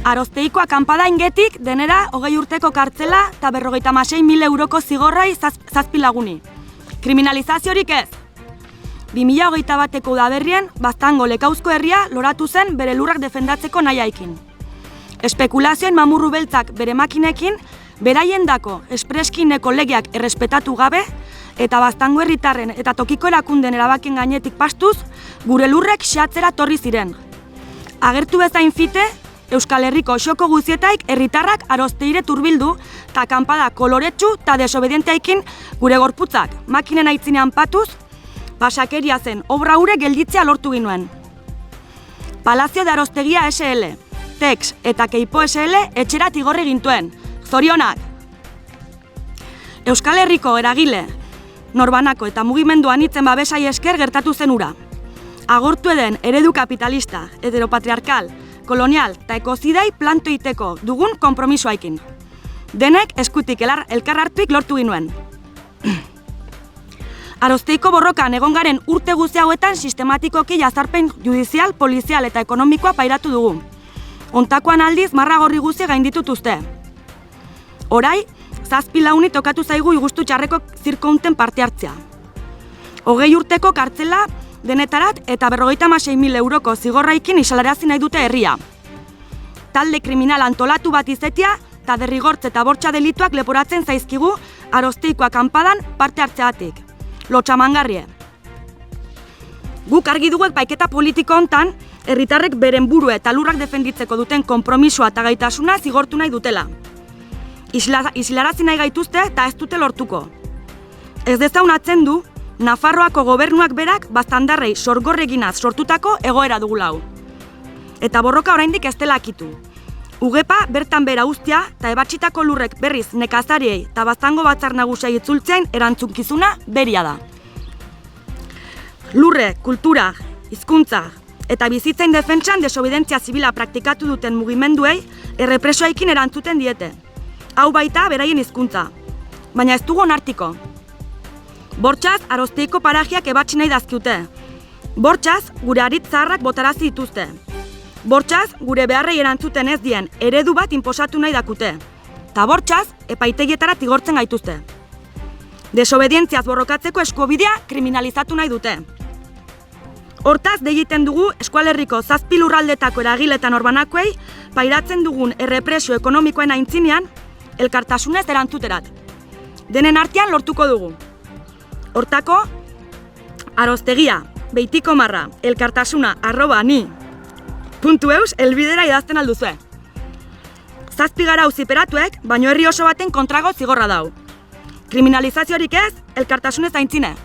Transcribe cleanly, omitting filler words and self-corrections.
Arozteiko akanpada ingetik denera 20 urteko kartzela eta 56.000 euroko zigorrai 7 laguni. Kriminalizaziorik ez. 2021ko udaberrien Baztango Lekauzko herria loratu zen bere lurrak defendatzeko nahiaikin. Espekulazioen mamurru beltzak bere makinekin, beraien dako espreskineko legeak errespetatu gabe, eta Baztango herritarren eta tokiko erakunden erabakien gainetik pastuz, gure lurrek xatzera torri ziren. Agertu bezain fite, Euskal Herriko xoko guzietaik herritarrak Arozteire turbildu eta akanpada koloretsu eta desobedienteaikin gure gorputzak makinen aitzinean patuz, pasakeria zen obra hure gelditzea lortu ginuen. Palazio de Aroztegia SL, Tex eta Keipo SL etxerat igorri gintuen. Zorionak! Euskal Herriko eragile, norbanako eta mugimenduan hitzen babesai esker gertatu zen ura. Agortu eden eredu kapitalista, heteropatriarkal, kolonial eta ekozidei planto iteko dugun konpromisoaikin. Denek eskutik elkar hartuik lortu ginuen. Arozteiko borrokan egon garen urte guzti hauetan sistematikoki jazarpen judizial, polizial eta ekonomikoa pairatu dugu. Ontakoan aldiz marra gorri guzi gainditut uste. Orai, 7 launi tokatu zaigu igustu txarreko zirkounten parte hartzea. 20 urteko kartzela denetarat eta 56.000 euroko zigorraikin isalarazi nahi dute herria. Talde kriminal antolatu bat izetia eta derrigortze eta bortxa delituak leporatzen zaizkigu Arozteiko akanpadan parte hartzeatik. Lotxamangarrie. Guk argi dugu epaiketa politiko hontan, herritarrek beren burua eta lurrak defenditzeko duten konpromisoa eta gaitasuna zigortu nahi dutela. Isilarazi nahi gaituzte eta ez dute lortuko. Ez dezaun atzen du, Nafarroako gobernuak berak baztandarrei sorgorreginaz sortutako egoera dugulau. Eta borroka oraindik ez dela akitu. Ugepa bertan bera ustea eta ebatxitako lurrek berriz nekazariei eta Baztango batzar nagusiei itzultzean erantzunkizuna beria da. Lurre, kultura, hizkuntza eta bizitzain defentsan desobidentzia zibila praktikatu duten mugimenduei errepresoaikin erantzuten diete. Hau baita beraien hizkuntza, baina ez dugu onartiko. Bortxaz, Arozteiko parajiak ebatsi nahi dazkiute. Bortxaz, gure aritz zaharrak botarazi dituzte. Bortxaz, gure beharrei erantzuten ez dien eredu bat inposatu nahi dakute. Ta bortxaz, epaitegietara igortzen gaituzte. Desobedientziaz borrokatzeko eskubidea kriminalizatu nahi dute. Hortaz, egiten dugu Eskualerriko 7 lurraldetako eragile eta norbanakoei pairatzen dugun errepresio ekonomikoen aintzinean, elkartasunez erantzuterat. Denen artean lortuko dugu. Hortako, Aroztegia, Beitiko marra, elkartasuna, @ni.eus elbidera idazten alduzue. 7 gara auziperatuek, baino herri oso baten kontrago zigorra dau. Kriminalizaziorik ez, elkartasunez aintzine.